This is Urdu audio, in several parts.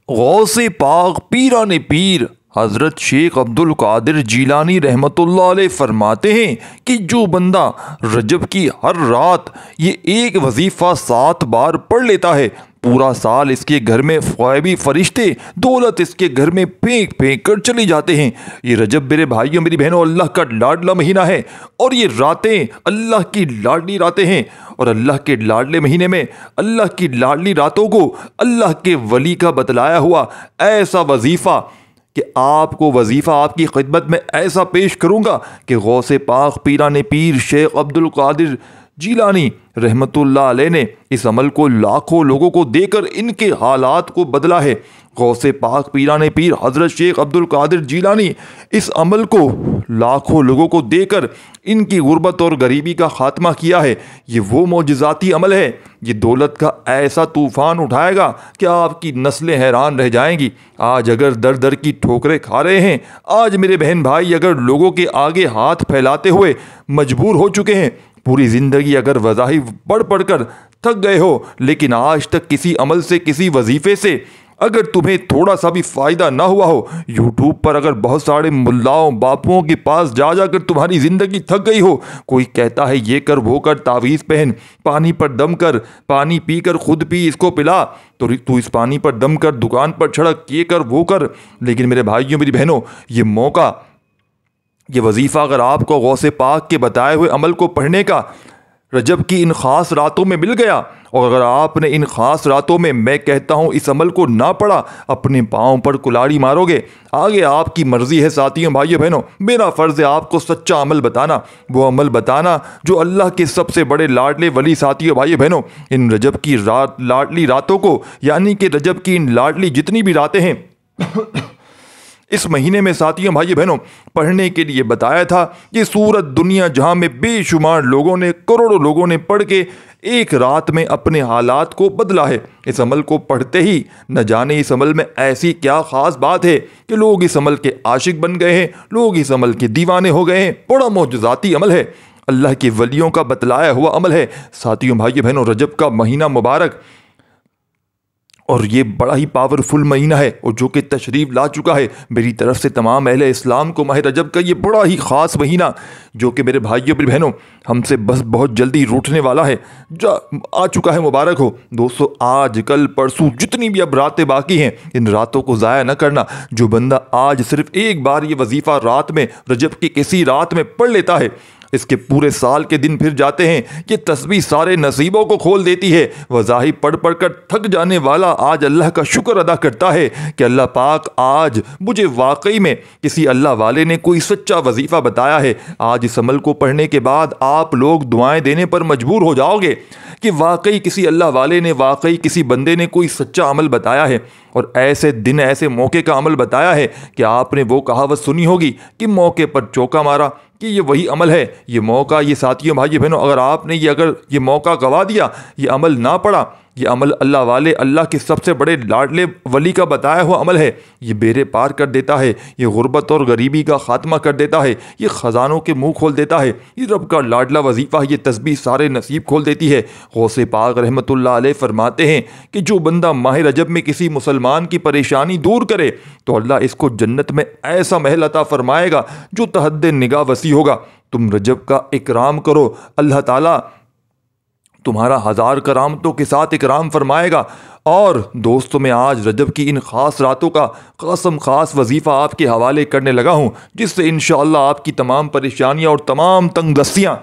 غوث پاک پیران پیر حضرت شیخ عبدالقادر جیلانی رحمۃ اللہ علیہ فرماتے ہیں کہ جو بندہ رجب کی ہر رات یہ ایک وظیفہ 7 بار پڑھ لیتا ہے، پورا سال اس کے گھر میں غیبی فرشتے دولت اس کے گھر میں پھینک پھینک کر چلی جاتے ہیں۔ یہ رجب میرے بھائیوں میری بہنوں اللہ کا لاڈلا مہینہ ہے، اور یہ راتیں اللہ کی لاڈلی راتیں ہیں، اور اللہ کے لاڈلے مہینے میں اللہ کی لاڈلی راتوں کو اللہ کے ولی کا بتلایا ہوا ایسا وظیفہ کہ آپ کو وظیفہ آپ کی خدمت میں ایسا پیش کروں گا کہ غوث پاک پیران پیر شیخ عبدالقادر جیلانی رحمۃ اللہ علیہ نے اس عمل کو لاکھوں لوگوں کو دے کر ان کے حالات کو بدلا ہے۔ غوث پاک پیران پیر حضرت شیخ عبدالقادر جیلانی اس عمل کو لاکھوں لوگوں کو دے کر ان کی غربت اور غریبی کا خاتمہ کیا ہے۔ یہ وہ معجزاتی عمل ہے، یہ دولت کا ایسا طوفان اٹھائے گا کہ آپ کی نسلیں حیران رہ جائیں گی۔ آج اگر در در کی ٹھوکریں کھا رہے ہیں، آج میرے بہن بھائی اگر لوگوں کے آگے ہاتھ پھیلاتے ہوئے مجبور ہو چکے ہیں، پوری زندگی اگر وظائف پڑھ کر تھک گئے ہو، لیکن آج تک کسی عمل سے کسی وظیفے سے اگر تمہیں تھوڑا سا بھی فائدہ نہ ہوا ہو، یوٹیوب پر اگر بہت سارے ملاؤں باپوؤں کے پاس جا کر تمہاری زندگی تھک گئی ہو، کوئی کہتا ہے یہ کر وہ کر، تعویذ پہن، پانی پر دم کر، پانی پی کر خود پی اس کو پلا، تو اس پانی پر دم کر، دکان پر چھڑک، یہ کر وہ کر، لیکن میرے بھائیوں میری بہنوں یہ موقع، یہ وظیفہ اگر آپ کو غوث پاک کے بتائے ہوئے عمل کو پڑھنے کا رجب کی ان خاص راتوں میں مل گیا، اور اگر آپ نے ان خاص راتوں میں میں کہتا ہوں اس عمل کو نہ پڑھا، اپنے پاؤں پر کلاڑی مارو گے۔ آگے آپ کی مرضی ہے ساتھیوں بھائیوں بہنوں، میرا فرض ہے آپ کو سچا عمل بتانا، وہ عمل بتانا جو اللہ کے سب سے بڑے لاڈلے ولی ساتھیوں بھائیوں بہنوں ان رجب کی لاڈلی راتوں کو، یعنی کہ رجب کی ان لاڈلی جتنی بھی راتیں ہیں اس مہینے میں ساتھیوں بھائی بہنوں پڑھنے کے لیے بتایا تھا۔ یہ سورت دنیا جہاں میں بے شمار لوگوں نے، کروڑوں لوگوں نے پڑھ کے ایک رات میں اپنے حالات کو بدلا ہے۔ اس عمل کو پڑھتے ہی نہ جانے اس عمل میں ایسی کیا خاص بات ہے کہ لوگ اس عمل کے عاشق بن گئے ہیں، لوگ اس عمل کے دیوانے ہو گئے ہیں۔ بڑا معجزاتی عمل ہے، اللہ کے ولیوں کا بتلایا ہوا عمل ہے۔ ساتھیوں بھائی بہنوں رجب کا مہینہ مبارک، اور یہ بڑا ہی پاورفل مہینہ ہے، اور جو کہ تشریف لا چکا ہے میری طرف سے تمام اہل اسلام کو ماہ رجب کا یہ بڑا ہی خاص مہینہ جو کہ میرے بھائیوں اور بہنوں ہم سے بس بہت جلدی روٹنے والا ہے، جو آ چکا ہے، مبارک ہو۔ دوستو آج کل پرسوں جتنی بھی اب راتیں باقی ہیں ان راتوں کو ضائع نہ کرنا۔ جو بندہ آج صرف ایک بار یہ وظیفہ رات میں رجب کی کسی رات میں پڑھ لیتا ہے، اس کے پورے سال کے دن پھر جاتے ہیں۔ یہ تسبیح سارے نصیبوں کو کھول دیتی ہے۔ وظائف پڑھ کر تھک جانے والا آج اللہ کا شکر ادا کرتا ہے کہ اللہ پاک آج مجھے واقعی میں کسی اللہ والے نے کوئی سچا وظیفہ بتایا ہے۔ آج اس عمل کو پڑھنے کے بعد آپ لوگ دعائیں دینے پر مجبور ہو جاؤ گے کہ واقعی کسی اللہ والے نے، واقعی کسی بندے نے کوئی سچا عمل بتایا ہے، اور ایسے دن ایسے موقع کا عمل بتایا ہے کہ آپ نے وہ کہاوت سنی ہوگی کہ موقع پر چوکا مارا، کہ یہ وہی عمل ہے۔ یہ موقع، یہ ساتھیوں بھائی بہنوں اگر آپ نے اگر یہ موقع گوا دیا، یہ عمل نہ پڑا، یہ عمل اللہ والے، اللہ کے سب سے بڑے لاڈلے ولی کا بتایا ہوا عمل ہے، یہ بیڑے پار کر دیتا ہے، یہ غربت اور غریبی کا خاتمہ کر دیتا ہے، یہ خزانوں کے منہ کھول دیتا ہے، یہ رب کا لاڈلا وظیفہ، یہ تسبیح سارے نصیب کھول دیتی ہے۔ غوث پاک رحمۃ اللہ علیہ فرماتے ہیں کہ جو بندہ ماہ رجب میں کسی مسلمان کی پریشانی دور کرے تو اللہ اس کو جنت میں ایسا محل عطا فرمائے گا جو تحد نگاہ وسیع ہوگا۔ تم رجب کا اکرام کرو، اللہ تعالیٰ تمہارا 1000 کرامتوں کے ساتھ اکرام فرمائے گا۔ اور دوستوں میں آج رجب کی ان خاص راتوں کا خاص وظیفہ آپ کے حوالے کرنے لگا ہوں، جس سے انشاءاللہ آپ کی تمام پریشانیاں اور تمام تنگ دستیاں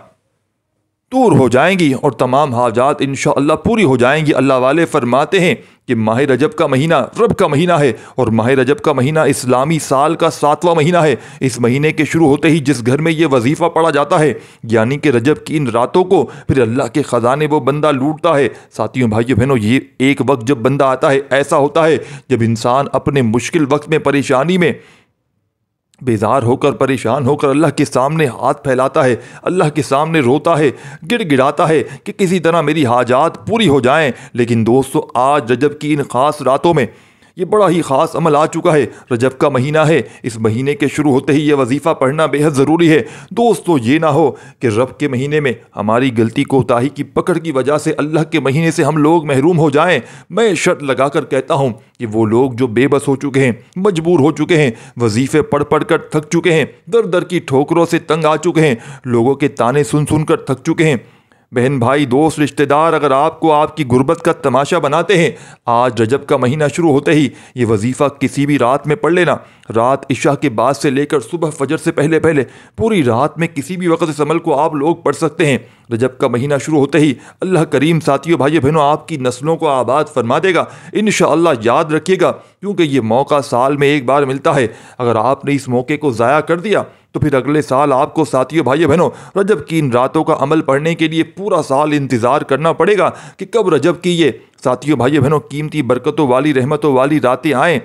دور ہو جائیں گی، اور تمام حاجات انشاءاللہ پوری ہو جائیں گی۔ اللہ والے فرماتے ہیں کہ ماہ رجب کا مہینہ رب کا مہینہ ہے، اور ماہ رجب کا مہینہ اسلامی سال کا 7واں مہینہ ہے۔ اس مہینے کے شروع ہوتے ہی جس گھر میں یہ وظیفہ پڑھا جاتا ہے، یعنی کہ رجب کی ان راتوں کو، پھر اللہ کے خزانے وہ بندہ لوٹتا ہے۔ ساتھیوں بھائیوں بہنوں یہ ایک وقت جب بندہ آتا ہے، ایسا ہوتا ہے جب انسان اپنے مشکل وقت میں، پریشانی میں بیزار ہو کر، پریشان ہو کر اللہ کے سامنے ہاتھ پھیلاتا ہے، اللہ کے سامنے روتا ہے، گڑ گڑاتا ہے کہ کسی طرح میری حاجات پوری ہو جائیں۔ لیکن دوستو آج رجب کی ان خاص راتوں میں یہ بڑا ہی خاص عمل آ چکا ہے، رجب کا مہینہ ہے، اس مہینے کے شروع ہوتے ہی یہ وظیفہ پڑھنا بے حد ضروری ہے۔ دوستو یہ نہ ہو کہ رب کے مہینے میں ہماری غلطی کوتاہی کی پکڑ کی وجہ سے اللہ کے مہینے سے ہم لوگ محروم ہو جائیں۔ میں شرط لگا کر کہتا ہوں کہ وہ لوگ جو بے بس ہو چکے ہیں، مجبور ہو چکے ہیں، وظیفے پڑھ پڑھ کر تھک چکے ہیں، در در کی ٹھوکروں سے تنگ آ چکے ہیں، لوگوں کے تانے سن سن کر تھک چکے ہیں، بہن بھائی دوست رشتہ دار اگر آپ کو آپ کی غربت کا تماشا بناتے ہیں، آج رجب کا مہینہ شروع ہوتے ہی یہ وظیفہ کسی بھی رات میں پڑھ لینا۔ رات عشاء کے بعد سے لے کر صبح فجر سے پہلے پہلے پوری رات میں کسی بھی وقت اس عمل کو آپ لوگ پڑھ سکتے ہیں۔ رجب کا مہینہ شروع ہوتے ہی اللہ کریم ساتھیوں بھائیو بہنوں آپ کی نسلوں کو آباد فرما دے گا انشاءاللہ۔ یاد رکھیے گا کیونکہ یہ موقع سال میں ایک بار ملتا ہے، اگر آپ نے اس موقع کو ضائع کر دیا تو پھر اگلے سال آپ کو ساتھیوں بھائیو بہنوں رجب کی ان راتوں کا عمل پڑھنے کے لیے پورا سال انتظار کرنا پڑے گا کہ کب رجب کی یہ ساتھیوں بھائیو بہنوں قیمتی برکتوں والی رحمتوں والی راتیں آئیں،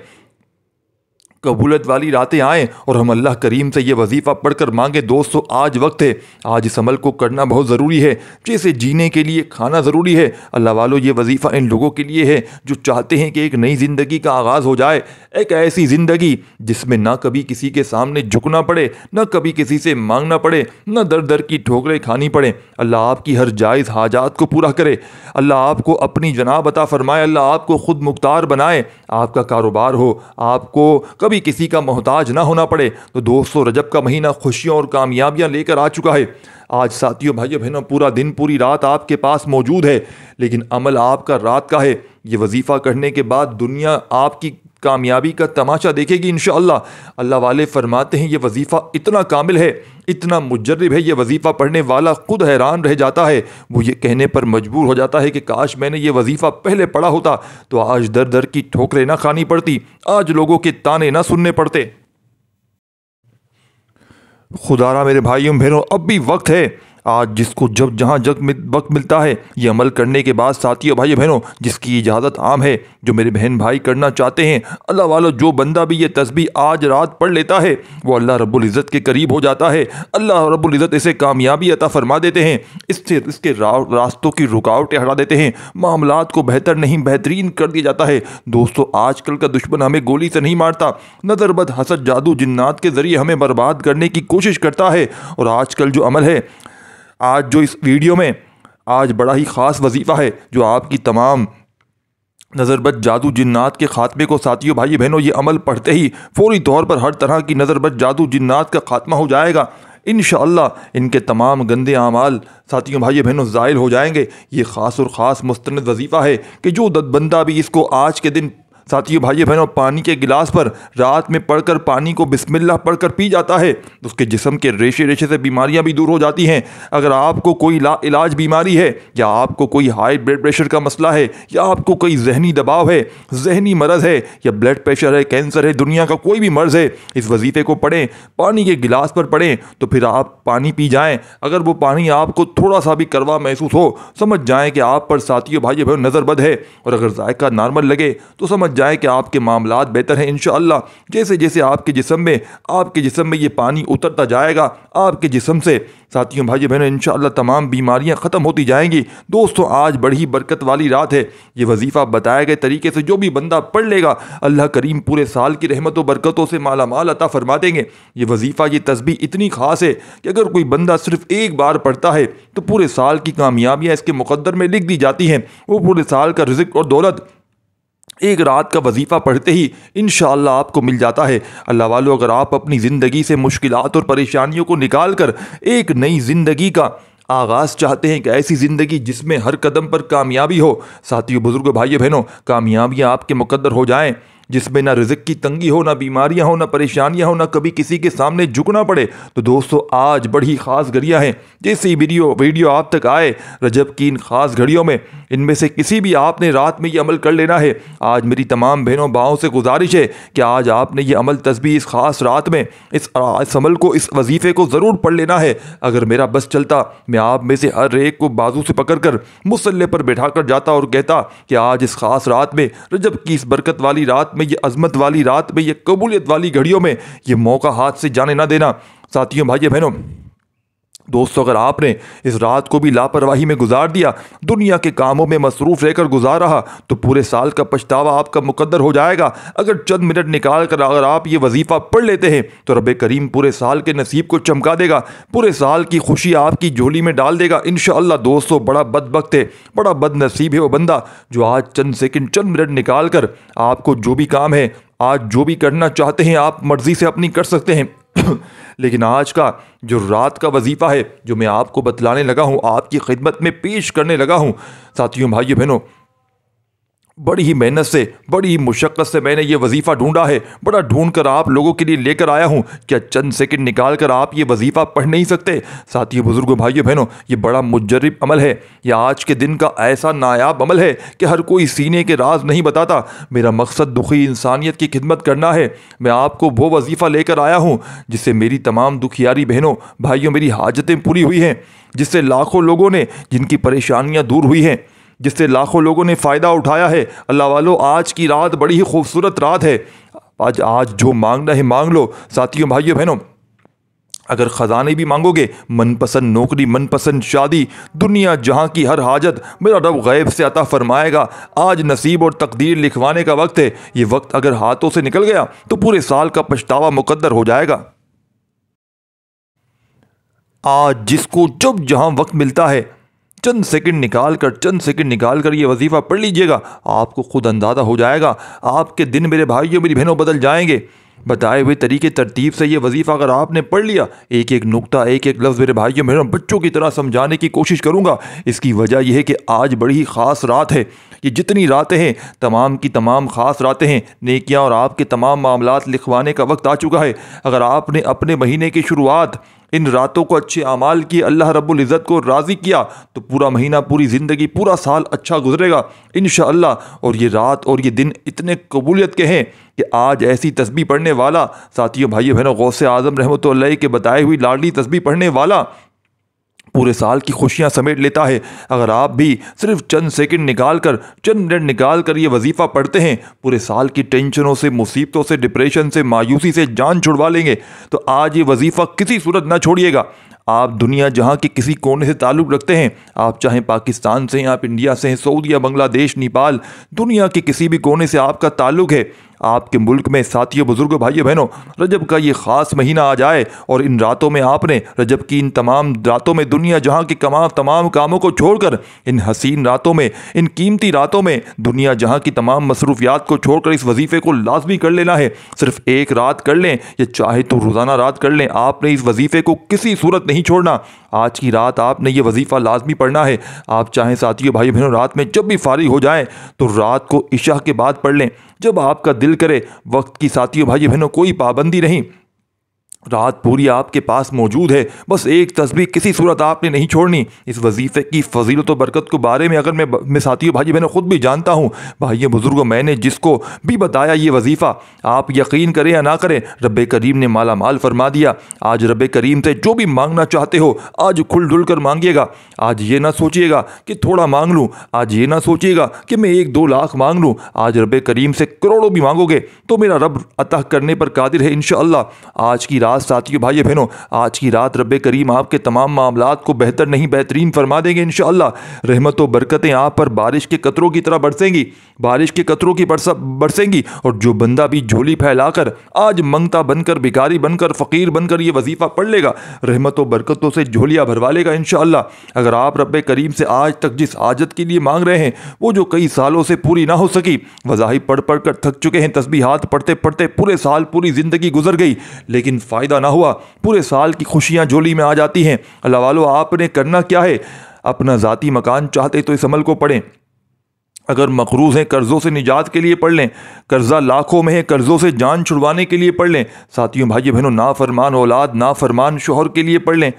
قبولیت والی راتیں آئیں اور ہم اللہ کریم سے یہ وظیفہ پڑھ کر مانگیں۔ دوستو آج وقت ہے، آج اس عمل کو کرنا بہت ضروری ہے، جیسے جینے کے لیے کھانا ضروری ہے۔ اللہ والو یہ وظیفہ ان لوگوں کے لیے ہے جو چاہتے ہیں کہ ایک نئی زندگی کا آغاز ہو جائے، ایک ایسی زندگی جس میں نہ کبھی کسی کے سامنے جھکنا پڑے، نہ کبھی کسی سے مانگنا پڑے، نہ در در کی ٹھوکریں کھانی پڑیں۔ اللہ آپ کی ہر جائز حاجات کو پورا کرے، اللہ آپ کو اپنی جناب عطا فرمائے، اللہ آپ کو خود مختار بنائے، آپ کا کاروبار ہو، آپ کو کبھی کسی کا محتاج نہ ہونا پڑے۔ تو دوستو رجب کا مہینہ خوشیوں اور کامیابیاں لے کر آ چکا ہے۔ آج ساتھیوں بھائیو بہنوں پورا دن پوری رات آپ کے پاس موجود ہے، لیکن عمل آپ کا رات کا ہے۔ یہ وظیفہ کرنے کے بعد دنیا آپ کی کامیابی کا تماشا دیکھے گی انشاءاللہ۔ اللہ والے فرماتے ہیں یہ وظیفہ اتنا کامل ہے، اتنا مجرب ہے، یہ وظیفہ پڑھنے والا خود حیران رہ جاتا ہے، وہ یہ کہنے پر مجبور ہو جاتا ہے کہ کاش میں نے یہ وظیفہ پہلے پڑھا ہوتا تو آج در در کی ٹھوکریں نہ کھانی پڑتی، آج لوگوں کے تانے نہ سننے پڑتے۔ خدا را میرے بھائیوں بہنوں اب بھی وقت ہے، آج جس کو جب جہاں وقت ملتا ہے یہ عمل کرنے کے بعد ساتھیوں بھائی بہنوں جس کی اجازت عام ہے، جو میرے بہن بھائی کرنا چاہتے ہیں، اللہ والو جو بندہ بھی یہ تسبیح آج رات پڑھ لیتا ہے وہ اللہ رب العزت کے قریب ہو جاتا ہے، اللہ رب العزت اسے کامیابی عطا فرما دیتے ہیں، اس کے راستوں کی رکاوٹیں ہٹا دیتے ہیں، معاملات کو بہتر نہیں بہترین کر دیا جاتا ہے۔ دوستو آج کل کا دشمن ہمیں گولی سے نہیں مارتا، نظر بد حسد جادو جنات کے ذریعے ہمیں برباد کرنے کی کوشش کرتا ہے۔ اور آج کل جو عمل ہے، آج جو اس ویڈیو میں آج بڑا ہی خاص وظیفہ ہے جو آپ کی تمام نظر بد جادو جنات کے خاتمے کو ساتھیوں بھائی بہنوں یہ عمل پڑھتے ہی فوری طور پر ہر طرح کی نظر بد جادو جنات کا خاتمہ ہو جائے گا انشاءاللہ۔ ان کے تمام گندے اعمال ساتھیوں بھائی بہنوں زائل ہو جائیں گے۔ یہ خاص اور خاص مستند وظیفہ ہے کہ جو بندہ بھی اس کو آج کے دن ساتھیوں بھائی بہنوں پانی کے گلاس پر رات میں پڑھ کر پانی کو بسم اللہ پڑھ کر پی جاتا ہے اس کے جسم کے ریشے ریشے سے بیماریاں بھی دور ہو جاتی ہیں۔ اگر آپ کو کوئی لا علاج بیماری ہے، یا آپ کو کوئی ہائی بلڈ پریشر کا مسئلہ ہے، یا آپ کو کوئی ذہنی دباؤ ہے، ذہنی مرض ہے، یا بلڈ پریشر ہے، کینسر ہے، دنیا کا کوئی بھی مرض ہے، اس وظیفے کو پڑھیں، پانی کے گلاس پر پڑھیں تو پھر آپ پانی پی جائیں۔ اگر وہ پانی آپ کو تھوڑا سا بھی کڑوا محسوس ہو سمجھ جائیں کہ آپ پر ساتھیوں بھائی بہنوں نظر بد ہے، اور اگر ذائقہ نارمل لگے تو سمجھ جائیں کہ آپ کے معاملات بہتر ہیں انشاءاللہ۔ جیسے جیسے آپ کے جسم میں یہ پانی اترتا جائے گا آپ کے جسم سے ساتھیوں بھائی بہنوں انشاءاللہ تمام بیماریاں ختم ہوتی جائیں گی۔ دوستو آج بڑی برکت والی رات ہے، یہ وظیفہ بتائے گئے طریقے سے جو بھی بندہ پڑھ لے گا اللہ کریم پورے سال کی رحمت و برکتوں سے مالا مال عطا فرما دیں گے۔ یہ وظیفہ یہ تسبیح اتنی خاص ہے کہ اگر کوئی بندہ صرف ایک بار پڑھتا ہے تو پورے سال کی کامیابیاں اس کے مقدر میں لکھ دی جاتی ہیں، وہ پورے سال کا رزق اور دولت ایک رات کا وظیفہ پڑھتے ہی انشاءاللہ آپ کو مل جاتا ہے۔ اللہ والو اگر آپ اپنی زندگی سے مشکلات اور پریشانیوں کو نکال کر ایک نئی زندگی کا آغاز چاہتے ہیں کہ ایسی زندگی جس میں ہر قدم پر کامیابی ہو، ساتھیوں بزرگوں بھائیو بہنوں کامیابیاں آپ کے مقدر ہو جائیں، جس میں نہ رزق کی تنگی ہو، نہ بیماریاں ہو، نہ پریشانیاں ہو، نہ کبھی کسی کے سامنے جھکنا پڑے، تو دوستو آج بڑی خاص گھڑیاں ہیں۔ جیسے ہی ویڈیو آپ تک آئے رجب کی ان خاص گھڑیوں میں ان میں سے کسی بھی آپ نے رات میں یہ عمل کر لینا ہے۔ آج میری تمام بہنوں باؤں سے گزارش ہے کہ آج آپ نے یہ عمل تسبیح اس خاص رات میں اس عمل کو اس وظیفے کو ضرور پڑھ لینا ہے۔ اگر میرا بس چلتا میں آپ میں سے ہر ایک کو بازو سے پکڑ کر مصلے پر بیٹھا کر جاتا اور کہتا کہ آج اس خاص رات میں رجب کی اس برکت والی رات میں، یہ عظمت والی رات میں، یہ قبولیت والی گھڑیوں میں یہ موقع ہاتھ سے جانے نہ دینا۔ ساتھیوں بھائیو بہنوں دوستو اگر آپ نے اس رات کو بھی لاپرواہی میں گزار دیا، دنیا کے کاموں میں مصروف رہ کر گزار رہا، تو پورے سال کا پچھتاوا آپ کا مقدر ہو جائے گا۔ اگر چند منٹ نکال کر اگر آپ یہ وظیفہ پڑھ لیتے ہیں تو رب کریم پورے سال کے نصیب کو چمکا دے گا، پورے سال کی خوشی آپ کی جھولی میں ڈال دے گا انشاءاللہ۔ دوستو بڑا بدبخت ہے، بڑا بد نصیب ہے وہ بندہ جو آج چند سیکنڈ چند منٹ نکال کر آپ کو جو بھی کام ہے، آج جو بھی کرنا چاہتے ہیں آپ مرضی سے اپنی کر سکتے ہیں لیکن آج کا جو رات کا وظیفہ ہے جو میں آپ کو بتلانے لگا ہوں، آپ کی خدمت میں پیش کرنے لگا ہوں، ساتھیوں بھائیو بہنوں، بڑی ہی محنت سے بڑی ہی مشقت سے میں نے یہ وظیفہ ڈھونڈا ہے، بڑا ڈھونڈ کر آپ لوگوں کے لیے لے کر آیا ہوں۔ کیا چند سیکنڈ نکال کر آپ یہ وظیفہ پڑھ نہیں سکتے؟ ساتھیوں بزرگوں بھائیوں بہنوں، یہ بڑا مجرب عمل ہے، یہ آج کے دن کا ایسا نایاب عمل ہے کہ ہر کوئی سینے کے راز نہیں بتاتا۔ میرا مقصد دکھی انسانیت کی خدمت کرنا ہے۔ میں آپ کو وہ وظیفہ لے کر آیا ہوں جس سے میری تمام دکھیاری بہنوں بھائیوں میری حاجتیں پوری ہوئی ہیں، جس سے لاکھوں لوگوں نے جن کی پریشانیاں دور ہوئی ہیں، جس سے لاکھوں لوگوں نے فائدہ اٹھایا ہے۔ اللہ والو آج کی رات بڑی ہی خوبصورت رات ہے، آج جو مانگنا ہے مانگ لو۔ ساتھیوں بھائیوں بہنوں، اگر خزانے بھی مانگو گے، من پسند نوکری، من پسند شادی، دنیا جہاں کی ہر حاجت میرا رب غیب سے عطا فرمائے گا۔ آج نصیب اور تقدیر لکھوانے کا وقت ہے، یہ وقت اگر ہاتھوں سے نکل گیا تو پورے سال کا پچھتاوا مقدر ہو جائے گا۔ آج جس کو جب جہاں وقت ملتا ہے چند سیکنڈ نکال کر یہ وظیفہ پڑھ لیجئے گا، آپ کو خود اندازہ ہو جائے گا، آپ کے دن میرے بھائیوں میری بہنوں بدل جائیں گے۔ بتائے ہوئے طریقے ترتیب سے یہ وظیفہ اگر آپ نے پڑھ لیا، ایک ایک نقطہ ایک ایک لفظ میرے بھائیوں بہنوں بچوں کی طرح سمجھانے کی کوشش کروں گا۔ اس کی وجہ یہ ہے کہ آج بڑی ہی خاص رات ہے، یہ جتنی راتیں ہیں تمام کی تمام خاص راتیں ہیں، نیکیاں اور آپ کے تمام معاملات لکھوانے کا وقت آ چکا ہے۔ اگر آپ نے اپنے مہینے کی شروعات ان راتوں کو اچھے اعمال کیے، اللہ رب العزت کو راضی کیا، تو پورا مہینہ، پوری زندگی، پورا سال اچھا گزرے گا انشاءاللہ۔ اور یہ رات اور یہ دن اتنے قبولیت کے ہیں کہ آج ایسی تسبیح پڑھنے والا، ساتھیوں بھائیوں بہنوں، غوث اعظم رحمۃ اللہ علیہ کے بتائے ہوئی لاڈلی تسبیح پڑھنے والا پورے سال کی خوشیاں سمیٹ لیتا ہے۔ اگر آپ بھی صرف چند سیکنڈ نکال کر، چند منٹ نکال کر یہ وظیفہ پڑھتے ہیں، پورے سال کی ٹینشنوں سے، مصیبتوں سے، ڈپریشن سے، مایوسی سے جان چھڑوا لیں گے۔ تو آج یہ وظیفہ کسی صورت نہ چھوڑیے گا۔ آپ دنیا جہاں کے کسی کونے سے تعلق رکھتے ہیں، آپ چاہیں پاکستان سے ہیں، آپ انڈیا سے ہیں، سعودیہ، بنگلہ دیش، نیپال، دنیا کے کسی بھی کونے سے آپ کا تعلق ہے، آپ کے ملک میں ساتھیوں بزرگوں بھائیوں بہنوں رجب کا یہ خاص مہینہ آ جائے اور ان راتوں میں آپ نے رجب کی ان تمام راتوں میں دنیا جہاں کے تمام کاموں کو چھوڑ کر، ان حسین راتوں میں، ان قیمتی راتوں میں دنیا جہاں کی تمام مصروفیات کو چھوڑ کر اس وظیفے کو لازمی کر لینا ہے۔ صرف ایک رات کر لیں یا چاہے تو روزانہ رات کر لیں، آپ نے اس وظیفے کو کسی صورت نہیں چھوڑنا۔ آج کی رات آپ نے یہ وظیفہ لازمی پڑھنا ہے۔ آپ چاہیں ساتھیوں بھائی بہنوں رات میں جب بھی فارغ ہو جائیں تو رات کو عشاء کے بعد پڑھ لیں، جب آپ کا دل کرے۔ وقت کی ساتھیوں بھائی بہنوں کوئی پابندی نہیں، رات پوری آپ کے پاس موجود ہے، بس ایک تسبیح کسی صورت آپ نے نہیں چھوڑنی۔ اس وظیفے کی فضیلت و برکت کے بارے میں اگر میں ساتھیوں بھائی بہنوں خود بھی جانتا ہوں، بھائیوں بزرگوں، میں نے جس کو بھی بتایا یہ وظیفہ، آپ یقین کریں یا نہ کریں، رب کریم نے مالا مال فرما دیا۔ آج رب کریم سے جو بھی مانگنا چاہتے ہو آج کھل ڈل کر مانگیے گا۔ آج یہ نہ سوچیے گا کہ تھوڑا مانگ لوں، آج یہ نہ سوچیے گا کہ میں 1-2 لاکھ مانگ لوں، آج رب کریم سے کروڑوں بھی مانگو گے تو میرا رب عطا کرنے پر قادر ہے انشاءاللہ۔ آج کی رات ساتھیوں بھائی بہنوں، آج کی رات رب کریم آپ کے تمام معاملات کو بہتر نہیں بہترین فرما دیں گے انشاءاللہ۔ رحمت و برکتیں آپ پر بارش کے قطروں کی طرح برسیں گی، بارش کے قطروں کی برسیں گی، اور جو بندہ بھی جھولی پھیلا کر آج منگتا بن کر، بھکاری بن کر، فقیر بن کر یہ وظیفہ پڑھ لے گا، رحمت و برکتوں سے جھولیاں بھروا لے گا انشاءاللہ۔ اگر آپ رب کریم سے آج تک جس حاجت کے لیے مانگ رہے ہیں وہ جو کئی سالوں سے پوری نہ ہو سکی، وظائف پڑھ پڑھ کر تھک چکے ہیں، تسبیحات پڑھتے پڑھتے پورے سال، پوری زندگی گزر گئی لیکن فائدہ نہ ہوا، پورے سال کی خوشیاں جھولی میں آ جاتی ہیں، اللہ والو آپ نے کرنا کیا ہے؟ اپنا ذاتی مکان چاہتے تو اس عمل کو پڑھیں، اگر مقروض ہیں قرضوں سے نجات کے لیے پڑھ لیں، قرضہ لاکھوں میں ہے قرضوں سے جان چھڑوانے کے لیے پڑھ لیں، ساتھیوں بھائی بہنوں نافرمان اولاد، نافرمان شوہر کے لیے پڑھ لیں،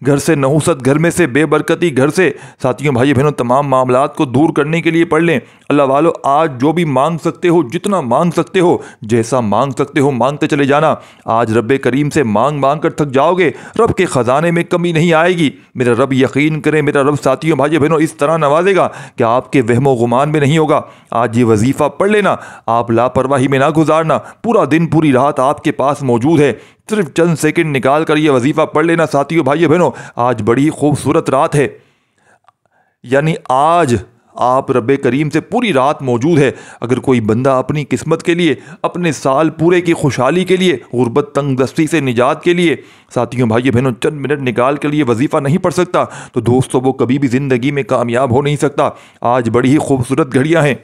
گھر سے نحوست، گھر میں سے بے برکتی، گھر سے ساتھیوں بھائی بہنوں تمام معاملات کو دور کرنے کے لیے پڑھ لیں۔ اللہ والو آج جو بھی مانگ سکتے ہو، جتنا مانگ سکتے ہو، جیسا مانگ سکتے ہو مانگتے چلے جانا۔ آج رب کریم سے مانگ مانگ کر تھک جاؤ گے، رب کے خزانے میں کمی نہیں آئے گی۔ میرا رب یقین کریں، میرا رب ساتھیوں بھائی بہنوں اس طرح نوازے گا کہ آپ کے وہم و گمان میں نہیں ہوگا۔ آج یہ وظیفہ پڑھ لینا، آپ لاپرواہی میں نہ گزارنا، پورا دن پوری رات آپ کے پاس موجود ہے، صرف چند سیکنڈ نکال کر یہ وظیفہ پڑھ لینا ساتھیوں بھائیو بہنوں. آج بڑی خوبصورت رات ہے، یعنی آج آپ رب کریم سے پوری رات موجود ہے. اگر کوئی بندہ اپنی قسمت کے لیے، اپنے سال پورے کی خوشحالی کے لیے، غربت تنگ دستی سے نجات کے لیے ساتھیوں بھائی بہنوں چند منٹ نکال کے لیے وظیفہ نہیں پڑھ سکتا تو دوستوں وہ کبھی بھی زندگی میں کامیاب ہو نہیں سکتا. آج بڑی ہی خوبصورت گھڑیاں ہیں،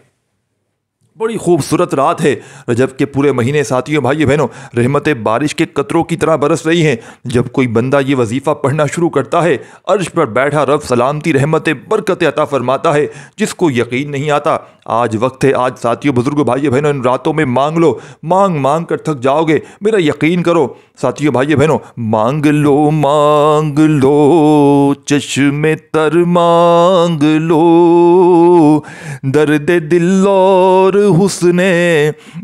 بڑی خوبصورت رات ہے. رجب کے پورے مہینے ساتھیوں بھائی بہنوں رحمتیں بارش کے قطروں کی طرح برس رہی ہیں. جب کوئی بندہ یہ وظیفہ پڑھنا شروع کرتا ہے، عرش پر بیٹھا رب سلامتی رحمتیں برکت عطا فرماتا ہے جس کو یقین نہیں آتا. آج وقت ہے، آج ساتھیوں بزرگوں بھائی بہنوں ان راتوں میں مانگ لو، مانگ مانگ کر تھک جاؤ گے. میرا یقین کرو ساتھیوں بھائی بہنوں، مانگ لو چشم تر مانگ لو، درد دل اور حسن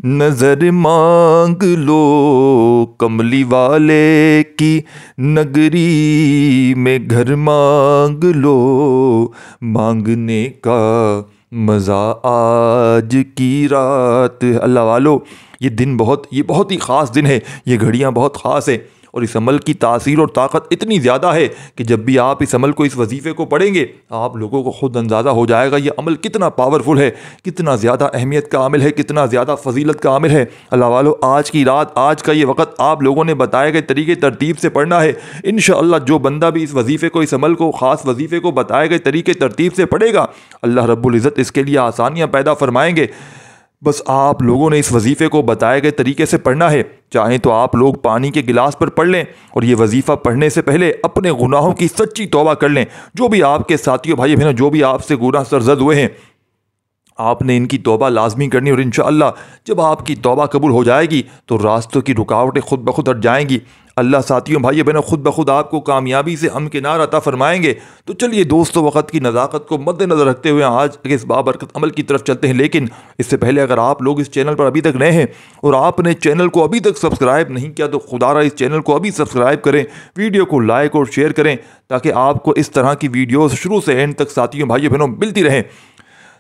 نظر مانگ لو، کملی والے کی نگری میں گھر مانگ لو، مانگنے کا مزہ آج کی رات. اللہ والو یہ بہت ہی خاص دن ہے، یہ گھڑیاں بہت خاص ہیں اور اس عمل کی تاثیر اور طاقت اتنی زیادہ ہے کہ جب بھی آپ اس عمل کو، اس وظیفے کو پڑھیں گے آپ لوگوں کو خود اندازہ ہو جائے گا یہ عمل کتنا پاورفل ہے، کتنا زیادہ اہمیت کا عامل ہے، کتنا زیادہ فضیلت کا عامل ہے. اللہ والو آج کی رات، آج کا یہ وقت آپ لوگوں نے بتائے گئے طریقے ترتیب سے پڑھنا ہے. انشاءاللہ جو بندہ بھی اس وظیفے کو، اس عمل کو، خاص وظیفے کو بتائے گئے طریقے ترتیب سے پڑھے گا اللہ رب العزت اس کے لیے آسانیاں پیدا فرمائیں گے. بس آپ لوگوں نے اس وظیفے کو بتائے گئے طریقے سے پڑھنا ہے. چاہیں تو آپ لوگ پانی کے گلاس پر پڑھ لیں اور یہ وظیفہ پڑھنے سے پہلے اپنے گناہوں کی سچی توبہ کر لیں. جو بھی آپ کے ساتھیوں بھائی بہنوں جو بھی آپ سے گناہ سرزد ہوئے ہیں آپ نے ان کی توبہ لازمی کرنی، اور انشاءاللہ جب آپ کی توبہ قبول ہو جائے گی تو راستوں کی رکاوٹیں خود بخود ہٹ جائیں گی. اللہ ساتھیوں بھائی بہنوں خود بخود آپ کو کامیابی سے ہمکنار عطا فرمائیں گے. تو چلیے دوستو وقت کی نزاکت کو مد نظر رکھتے ہوئے آج اس بابرکت عمل کی طرف چلتے ہیں. لیکن اس سے پہلے اگر آپ لوگ اس چینل پر ابھی تک نئے ہیں اور آپ نے چینل کو ابھی تک سبسکرائب نہیں کیا تو خدا را اس چینل کو ابھی سبسکرائب کریں، ویڈیو کو لائک اور شیئر کریں تاکہ آپ کو اس طرح کی ویڈیوز شروع سے اینڈ تک ساتھیوں بھائی بہنوں ملتی رہیں.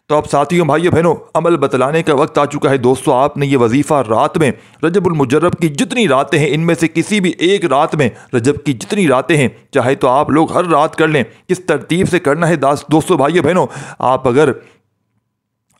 تو اب ساتھیوں بھائیو بہنوں عمل بتلانے کا وقت آ چکا ہے. دوستو آپ نے یہ وظیفہ رات میں، رجب المجرب کی جتنی راتیں ہیں ان میں سے کسی بھی ایک رات میں، رجب کی جتنی راتیں ہیں چاہے تو آپ لوگ ہر رات کر لیں. کس ترتیب سے کرنا ہے دوستو بھائیو بہنوں، آپ اگر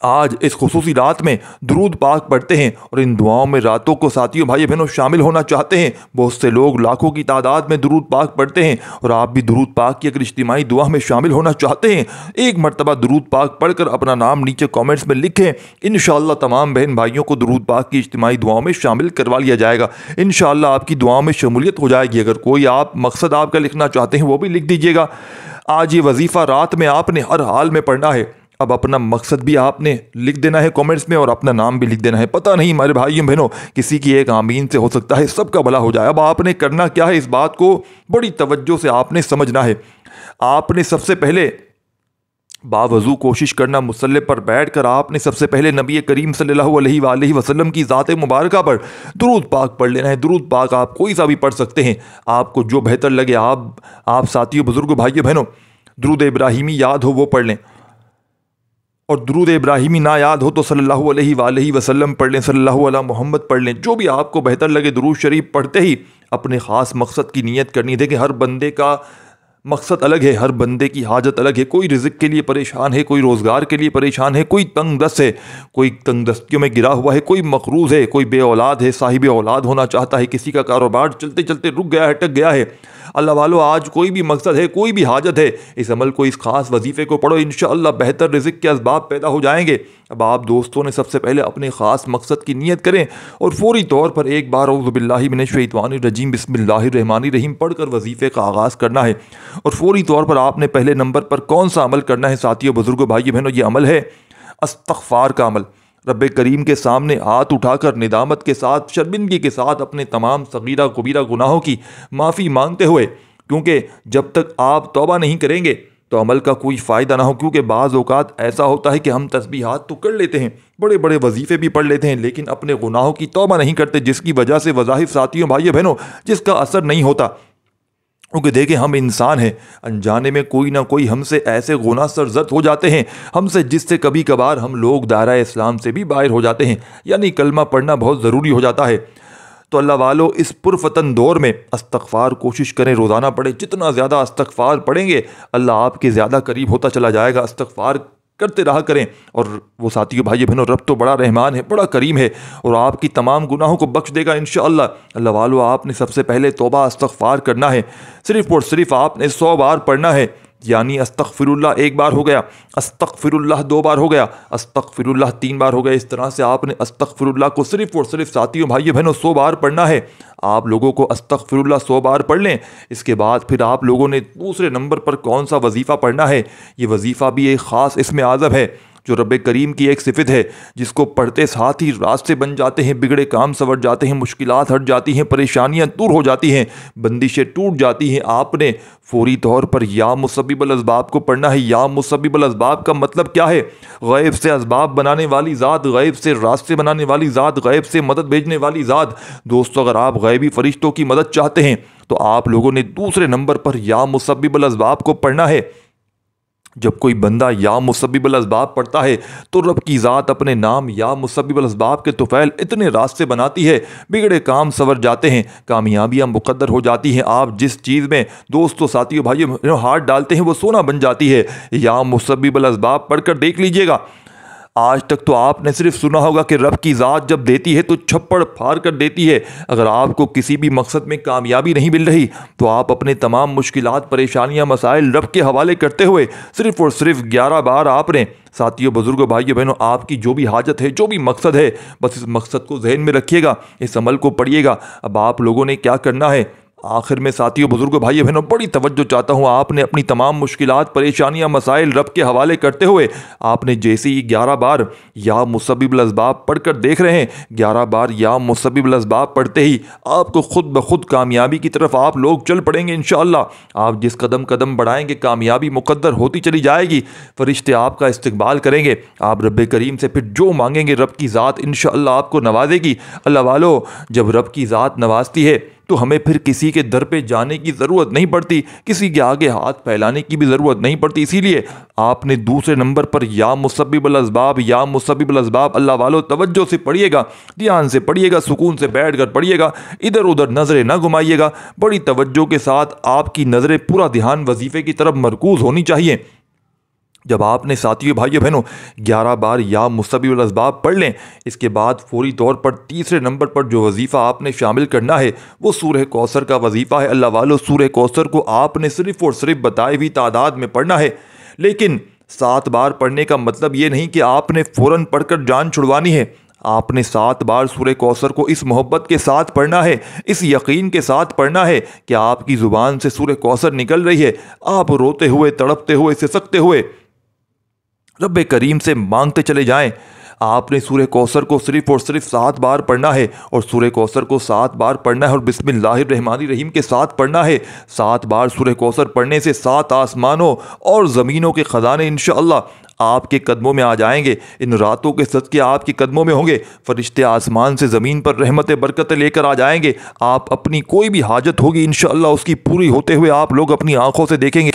آج اس خصوصی رات میں درود پاک پڑھتے ہیں اور ان دعاؤں میں راتوں کو ساتھیوں بھائی بہنوں شامل ہونا چاہتے ہیں، بہت سے لوگ لاکھوں کی تعداد میں درود پاک پڑھتے ہیں اور آپ بھی درود پاک کی اگر اجتماعی دعا میں شامل ہونا چاہتے ہیں ایک مرتبہ درود پاک پڑھ کر اپنا نام نیچے کامنٹس میں لکھیں. انشاءاللہ تمام بہن بھائیوں کو درود پاک کی اجتماعی دعاؤں میں شامل کروا لیا جائے گا. انشاءاللہ آپ کی دعاؤں میں شمولیت ہو جائے گی. اگر کوئی آپ مقصد آپ کا لکھنا چاہتے ہیں وہ بھی لکھ دیجیے گا. آج یہ وظیفہ رات میں آپ نے ہر حال میں پڑھنا ہے. اب اپنا مقصد بھی آپ نے لکھ دینا ہے کامنٹس میں اور اپنا نام بھی لکھ دینا ہے. پتہ نہیں ہمارے بھائیوں بہنوں کسی کی ایک آمین سے ہو سکتا ہے سب کا بھلا ہو جائے. اب آپ نے کرنا کیا ہے، اس بات کو بڑی توجہ سے آپ نے سمجھنا ہے. آپ نے سب سے پہلے باوضو کوشش کرنا، مصلی پر بیٹھ کر آپ نے سب سے پہلے نبی کریم صلی اللہ علیہ وآلہ وسلم کی ذات مبارکہ پر درود پاک پڑھ لینا ہے. درود پاک آپ کوئی سا بھی پڑھ سکتے ہیں، آپ کو جو بہتر لگے. آپ ساتھیوں بزرگوں بھائیوں بہنوں درود ابراہیمی یاد ہو وہ پڑھ لیں، اور درود ابراہیمی نہ یاد ہو تو صلی اللہ علیہ وآلہ وسلم پڑھ لیں، صلی اللہ علیہ محمد پڑھ لیں. جو بھی آپ کو بہتر لگے. درود شریف پڑھتے ہی اپنے خاص مقصد کی نیت کرنی ہے. دیکھیں ہر بندے کا مقصد الگ ہے، ہر بندے کی حاجت الگ ہے. کوئی رزق کے لیے پریشان ہے، کوئی روزگار کے لیے پریشان ہے، کوئی تنگ دست ہے، کوئی تنگ دستیوں میں گرا ہوا ہے، کوئی مقروض ہے، کوئی بے اولاد ہے، صاحب اولاد ہونا چاہتا ہے، کسی کا کاروبار چلتے چلتے رک گیا ہے، اٹک گیا ہے. اللہ والو آج کوئی بھی مقصد ہے، کوئی بھی حاجت ہے، اس عمل کو، اس خاص وظیفے کو پڑھو. انشاءاللہ بہتر رزق کے اسباب پیدا ہو جائیں گے. اب آپ دوستوں نے سب سے پہلے اپنے خاص مقصد کی نیت کریں اور فوری طور پر ایک بار اعوذ باللہ من الشیطان الرجیم بسم اللہ الرحمن الرحیم پڑھ کر وظیفے کا آغاز کرنا ہے. اور فوری طور پر آپ نے پہلے نمبر پر کون سا عمل کرنا ہے ساتھیوں بزرگوں بھائی بہنوں؟ یہ عمل ہے استغفار کا عمل. رب کریم کے سامنے ہاتھ اٹھا کر ندامت کے ساتھ، شرمندگی کے ساتھ اپنے تمام صغیرہ کبیرہ گناہوں کی معافی مانگتے ہوئے، کیونکہ جب تک آپ توبہ نہیں کریں گے تو عمل کا کوئی فائدہ نہ ہو. کیونکہ بعض اوقات ایسا ہوتا ہے کہ ہم تسبیحات تو کر لیتے ہیں، بڑے بڑے وظیفے بھی پڑھ لیتے ہیں، لیکن اپنے گناہوں کی توبہ نہیں کرتے، جس کی وجہ سے وظائف ساتھیوں بھائیوں بہنوں جس کا اثر نہیں ہوتا. کیونکہ دیکھیں ہم انسان ہیں، انجانے میں کوئی نہ کوئی ہم سے ایسے گناہ سرزد ہو جاتے ہیں ہم سے، جس سے کبھی کبھار ہم لوگ دائرہ اسلام سے بھی باہر ہو جاتے ہیں. یعنی کلمہ پڑھنا بہت ضروری ہو جاتا ہے. تو اللہ والو اس پرفتن دور میں استغفار کوشش کریں روزانہ پڑھیں. جتنا زیادہ استغفار پڑھیں گے اللہ آپ کے زیادہ قریب ہوتا چلا جائے گا. استغفار کرتے رہا کریں. اور وہ ساتھیوں بھائی بہنوں رب تو بڑا رحمان ہے, بڑا کریم ہے اور آپ کی تمام گناہوں کو بخش دے گا انشاءاللہ. اللہ والو آپ نے سب سے پہلے توبہ استغفار کرنا ہے. صرف اور صرف آپ نے 100 بار پڑھنا ہے. یعنی استغفر اللہ 1 بار ہو گیا, استغفر اللہ 2 بار ہو گیا, استغفر اللہ 3 بار ہو گیا. اس طرح سے آپ نے استغفر اللہ کو صرف اور صرف ساتھیوں بھائی بہنوں 100 بار پڑھنا ہے. آپ لوگوں کو استغفر اللہ 100 بار پڑھ لیں. اس کے بعد پھر آپ لوگوں نے دوسرے نمبر پر کون سا وظیفہ پڑھنا ہے. یہ وظیفہ بھی ایک خاص اسم اعظم ہے جو رب کریم کی ایک صفت ہے, جس کو پڑھتے ساتھ ہی راستے بن جاتے ہیں, بگڑے کام سنور جاتے ہیں, مشکلات ہٹ جاتی ہیں, پریشانیاں دور ہو جاتی ہیں, بندشیں ٹوٹ جاتی ہیں. آپ نے فوری طور پر یا مسبب الاسباب کو پڑھنا ہے. یا مسبب الاسباب کا مطلب کیا ہے؟ غیب سے اسباب بنانے والی ذات, غیب سے راستے بنانے والی ذات, غیب سے مدد بھیجنے والی ذات. دوستو اگر آپ غیبی فرشتوں کی مدد چاہتے ہیں تو آپ لوگوں نے دوسرے نمبر پر یا مسبب الاسباب کو پڑھنا ہے. جب کوئی بندہ یا مسبب الاسباب پڑھتا ہے تو رب کی ذات اپنے نام یا مسبب الاسباب کے طفیل اتنے راستے بناتی ہے, بگڑے کام سنور جاتے ہیں, کامیابیاں مقدر ہو جاتی ہیں. آپ جس چیز میں دوستوں ساتھیوں بھائیوں ہاتھ ڈالتے ہیں وہ سونا بن جاتی ہے. یا مسبب الاسباب پڑھ کر دیکھ لیجئے گا. آج تک تو آپ نے صرف سنا ہوگا کہ رب کی ذات جب دیتی ہے تو چھپڑ پھاڑ کر دیتی ہے. اگر آپ کو کسی بھی مقصد میں کامیابی نہیں مل رہی تو آپ اپنے تمام مشکلات, پریشانیاں, مسائل رب کے حوالے کرتے ہوئے صرف اور صرف 11 بار آپ نے ساتھیوں بزرگوں بھائیوں بہنوں آپ کی جو بھی حاجت ہے, جو بھی مقصد ہے, بس اس مقصد کو ذہن میں رکھیے گا, اس عمل کو پڑھیے گا. اب آپ لوگوں نے کیا کرنا ہے؟ آخر میں ساتھیوں بزرگوں بھائیوں بہنوں بڑی توجہ چاہتا ہوں. آپ نے اپنی تمام مشکلات, پریشانیاں, مسائل رب کے حوالے کرتے ہوئے آپ نے جیسے ہی 11 بار یا مسبب الاسباب پڑھ کر دیکھ رہے ہیں, 11 بار یا مسبب الاسباب پڑھتے ہی آپ کو خود بخود کامیابی کی طرف آپ لوگ چل پڑیں گے انشاءاللہ. آپ جس قدم بڑھائیں گے کامیابی مقدر ہوتی چلی جائے گی. فرشتے آپ کا استقبال کریں گے. آپ رب کریم سے پھر جو مانگیں گے رب کی ذات انشاءاللہ آپ کو نوازے گی. اللہ والو جب رب کی ذات نوازتی ہے تو ہمیں پھر کسی کے در پہ جانے کی ضرورت نہیں پڑتی, کسی کے آگے ہاتھ پھیلانے کی بھی ضرورت نہیں پڑتی. اسی لیے آپ نے دوسرے نمبر پر یا مسبب الاسباب, یا مسبب الاسباب اللہ والو توجہ سے پڑھیے گا, دھیان سے پڑھیے گا, سکون سے بیٹھ کر پڑھیے گا, ادھر ادھر نظریں نہ گھمائیے گا. بڑی توجہ کے ساتھ آپ کی نظریں, پورا دھیان وظیفے کی طرف مرکوز ہونی چاہیے. جب آپ نے ساتھیوں بھائیوں بہنوں 11 بار یا مسبب الاسباب پڑھ لیں, اس کے بعد فوری طور پر تیسرے نمبر پر جو وظیفہ آپ نے شامل کرنا ہے وہ سورہ کوثر کا وظیفہ ہے. اللہ والو سورہ کوثر کو آپ نے صرف اور صرف بتائی ہوئی تعداد میں پڑھنا ہے. لیکن 7 بار پڑھنے کا مطلب یہ نہیں کہ آپ نے فوراً پڑھ کر جان چھڑوانی ہے. آپ نے 7 بار سورہ کوثر کو اس محبت کے ساتھ پڑھنا ہے, اس یقین کے ساتھ پڑھنا ہے کہ آپ کی زبان سے سورہ کوثر نکل رہی ہے. آپ روتے ہوئے, تڑپتے ہوئے, سسکتے ہوئے رب کریم سے مانگتے چلے جائیں. آپ نے سورہ کوثر کو صرف اور صرف 7 بار پڑھنا ہے, اور سورہ کوثر کو 7 بار پڑھنا ہے اور بسم اللہ الرحمن الرحیم کے ساتھ پڑھنا ہے. 7 بار سورہ کوثر پڑھنے سے 7 آسمانوں اور زمینوں کے خزانے انشاءاللہ آپ کے قدموں میں آ جائیں گے. ان راتوں کے صدقے آپ کے قدموں میں ہوں گے. فرشتے آسمان سے زمین پر رحمت برکتیں لے کر آ جائیں گے. آپ اپنی کوئی بھی حاجت ہوگی انشاءاللہ اس کی پوری ہوتے ہوئے آپ لوگ اپنی آنکھوں سے دیکھیں گے.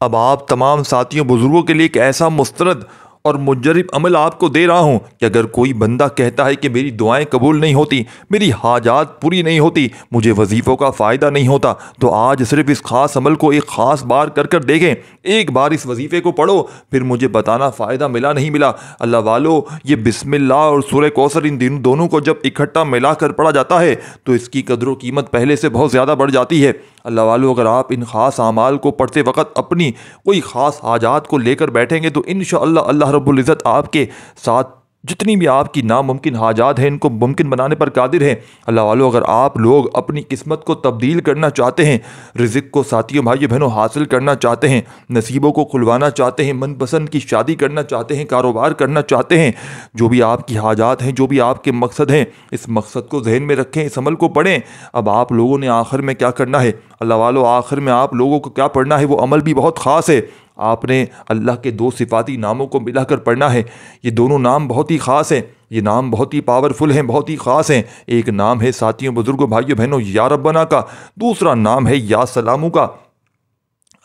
اب آپ تمام ساتھیوں بزرگوں کے لیے ایک ایسا مسترد اور مجرب عمل آپ کو دے رہا ہوں کہ اگر کوئی بندہ کہتا ہے کہ میری دعائیں قبول نہیں ہوتی, میری حاجات پوری نہیں ہوتی, مجھے وظیفوں کا فائدہ نہیں ہوتا, تو آج صرف اس خاص عمل کو ایک خاص بار کر دیکھیں. ایک بار اس وظیفے کو پڑھو, پھر مجھے بتانا فائدہ ملا نہیں ملا. اللہ والو یہ بسم اللہ اور سورہ کوثر ان دونوں کو جب اکٹھا ملا کر پڑھا جاتا ہے تو اس کی قدر و قیمت پہلے سے بہت زیادہ بڑھ جاتی ہے. اللہ والو اگر آپ ان خاص اعمال کو پڑھتے وقت اپنی کوئی خاص حاجات کو لے کر بیٹھیں گے تو انشاءاللہ اللہ رب العزت آپ کے ساتھ جتنی بھی آپ کی ناممکن حاجات ہیں ان کو ممکن بنانے پر قادر ہیں. اللہ والو اگر آپ لوگ اپنی قسمت کو تبدیل کرنا چاہتے ہیں, رزق کو ساتھیوں بھائیوں بہنوں حاصل کرنا چاہتے ہیں, نصیبوں کو کھلوانا چاہتے ہیں, من پسند کی شادی کرنا چاہتے ہیں, کاروبار کرنا چاہتے ہیں, جو بھی آپ کی حاجات ہیں, جو بھی آپ کے مقصد ہیں, اس مقصد کو ذہن میں رکھیں, اس عمل کو پڑھیں. اب آپ لوگوں نے آخر میں کیا کرنا ہے؟ اللہ والو آخر میں آپ لوگوں کو کیا پڑھنا ہے وہ عمل بھی بہت خاص ہے. آپ نے اللہ کے 2 صفاتی ناموں کو ملا کر پڑھنا ہے. یہ دونوں نام بہت ہی خاص ہیں, یہ نام بہت ہی پاورفل ہیں, بہت ہی خاص ہیں. ایک نام ہے ساتھیوں بزرگوں بھائیوں بہنوں یا ربنا کا, دوسرا نام ہے یا سلامو کا.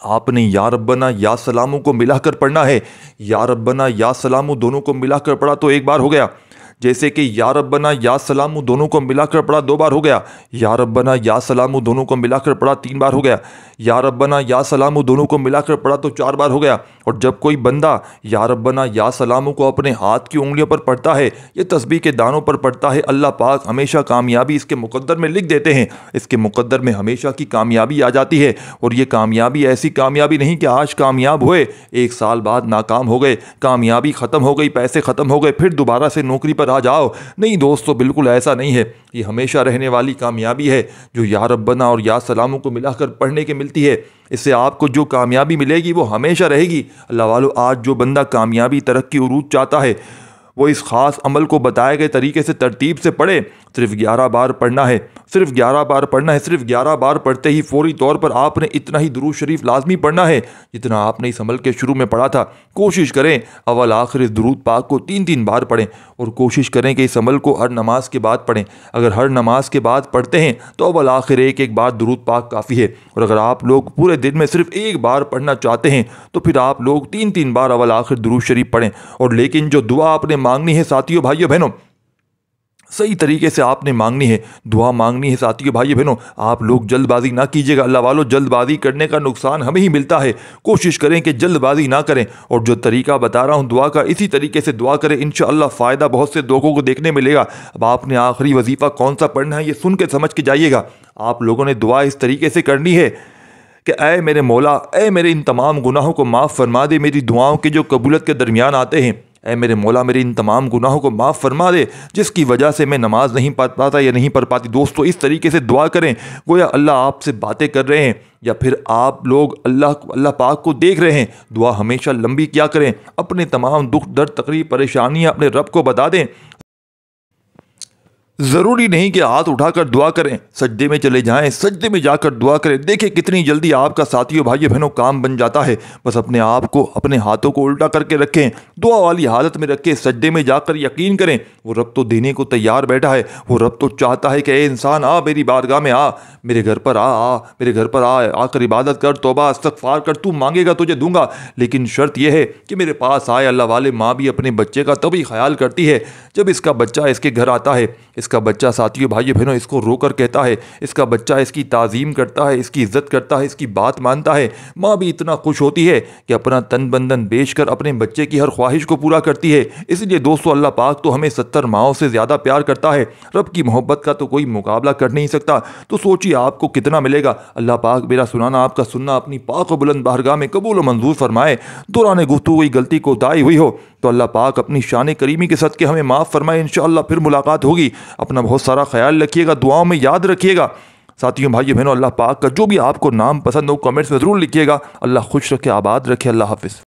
آپ نے یا ربنا یا سلامو کو ملا کر پڑھنا ہے. یا ربنا یا سلامو دونوں کو ملا کر پڑھا تو ایک بار ہو گیا. جیسے کہ یا ربنا یا سلام دونوں کو ملا کر پڑھا 2 بار ہو گیا، یا ربنا یا سلام دونوں کو ملا کر پڑھا 3 بار ہو گیا، یا ربنا یا سلام دونوں کو ملا کر پڑھا تو 4 بار ہو گیا۔ اور جب کوئی بندہ یا ربنا یا سلام کو اپنے ہاتھ کی انگلیوں پر پڑھتا ہے، یہ تسبیح کے دانوں پر پڑھتا ہے، اللہ پاک ہمیشہ کامیابی اس کے مقدر میں لکھ دیتے ہیں، اس کے مقدر میں ہمیشہ کی کامیابی آ جاتی ہے۔ اور یہ کامیابی ایسی کامیابی نہیں کہ آج کامیاب ہوئے 1 سال بعد ناکام ہو گئے، کامیابی ختم ہو گئی، پیسے ختم ہو گئے، پھر دوبارہ سے نوکری پر آ جاؤ، نہیں دوستو، بالکل ایسا نہیں ہے۔ یہ ہمیشہ رہنے والی کامیابی ہے جو یا ربنا اور یا سلام کو ملا کر پڑھنے کے ملتی ہے۔ اس سے آپ کو جو کامیابی ملے گی وہ ہمیشہ رہے گی۔ اللہ والو، آج جو بندہ کامیابی، ترقی، عروج چاہتا ہے، وہ اس خاص عمل کو بتائے گئے طریقے سے ترتیب سے پڑھے۔ صرف 11 بار پڑھنا ہے، صرف 11 بار پڑھنا ہے، صرف 11 بار پڑھتے ہی فوری طور پر آپ نے اتنا ہی درود شریف لازمی پڑھنا ہے جتنا آپ نے اس عمل کے شروع میں پڑھا تھا۔ کوشش کریں اول آخر اس درود پاک کو 3 بار پڑھیں، اور کوشش کریں کہ اس عمل کو ہر نماز کے بعد پڑھیں۔ اگر ہر نماز کے بعد پڑھتے ہیں تو اول آخر ایک بار درود پاک کافی ہے، اور اگر آپ لوگ پورے دن میں صرف 1 بار پڑھنا چاہتے ہیں تو پھر آپ لوگ 3 بار اول آخر درود شریف پڑھیں۔ اور لیکن جو دعا آپ نے مانگنی ہے ساتھیوں، بھائیوں، بہنوں، صحیح طریقے سے آپ نے مانگنی ہے، دعا مانگنی ہے ساتھیوں، بھائیوں، بہنوں، آپ لوگ جلد بازی نہ کیجیے گا۔ اللہ والو، جلد بازی کرنے کا نقصان ہمیں ہی ملتا ہے، کوشش کریں کہ جلد بازی نہ کریں، اور جو طریقہ بتا رہا ہوں دعا کا، اسی طریقے سے دعا کریں، انشاءاللہ فائدہ بہت سے لوگوں کو دیکھنے ملے گا۔ اب آپ نے آخری وظیفہ کون سا پڑھنا ہے یہ سن کے سمجھ کے جائیے گا۔ آپ لوگوں نے دعا اس طریقے سے کرنی ہے کہ اے میرے مولا، اے میرے ان تمام گناہوں کو معاف فرما دے، میری دعاؤں کے جو قبولیت کے درمیان آتے ہیں، اے میرے مولا میرے ان تمام گناہوں کو معاف فرما دے جس کی وجہ سے میں نماز نہیں پڑھ پاتا یا نہیں پڑھ پاتی۔ دوستو، اس طریقے سے دعا کریں گویا اللہ آپ سے باتیں کر رہے ہیں، یا پھر آپ لوگ اللہ پاک کو دیکھ رہے ہیں۔ دعا ہمیشہ لمبی کیا کریں، اپنے تمام دکھ درد تکلیف پریشانیاں اپنے رب کو بتا دیں۔ ضروری نہیں کہ ہاتھ اٹھا کر دعا کریں، سجدے میں چلے جائیں، سجدے میں جا کر دعا کریں، دیکھیں کتنی جلدی آپ کا ساتھیوں، بھائیوں، بہنوں کام بن جاتا ہے۔ بس اپنے آپ کو، اپنے ہاتھوں کو الٹا کر کے رکھیں، دعا والی حالت میں رکھیں، سجدے میں جا کر یقین کریں وہ رب تو دینے کو تیار بیٹھا ہے، وہ رب تو چاہتا ہے کہ اے انسان آ میری بارگاہ میں، آ میرے گھر پر، آ میرے گھر پر، آ کر عبادت کر، توبہ استغفار کر، تو مانگے گا تجھے دوں گا، لیکن شرط یہ ہے کہ میرے پاس آئے۔ اللہ والے، ماں بھی اپنے بچے کا تبھی خیال کرتی ہے جب اس کا بچہ اس کے گھر آتا ہے، اس کا بچہ ساتھیوں، بھائیوں، بہنوں اس کو رو کر کہتا ہے، اس کا بچہ اس کی تعظیم کرتا ہے، اس کی عزت کرتا ہے، اس کی بات مانتا ہے۔ ماں بھی اتنا خوش ہوتی ہے کہ اپنا تن بندن بیچ کر اپنے بچے کی ہر خواہش کو پورا کرتی ہے۔ اس لیے دوستو، اللہ پاک تو ہمیں 70 ماؤں سے زیادہ پیار کرتا ہے، رب کی محبت کا تو کوئی مقابلہ کر نہیں سکتا۔ تو سوچیے آپ کو کتنا ملے گا۔ اللہ پاک میرا سنانا، آپ کا سننا اپنی پاک و بلند بارگاہ میں قبول و منظور فرمائے۔ دوران گفتگو کوئی غلطی کوتاہی ہوئی ہو تو اللہ پاک اپنی شان کریمی کے صدقے ہمیں معاف فرمائے۔ انشاءاللہ پھر ملاقات ہوگی۔ اپنا بہت سارا خیال رکھیے گا، دعاؤں میں یاد رکھیے گا۔ ساتھیوں، بھائیوں، بہنوں، اللہ پاک کا جو بھی آپ کو نام پسند ہو کمنٹس میں ضرور لکھیے گا۔ اللہ خوش رکھے، آباد رکھے، اللہ حافظ۔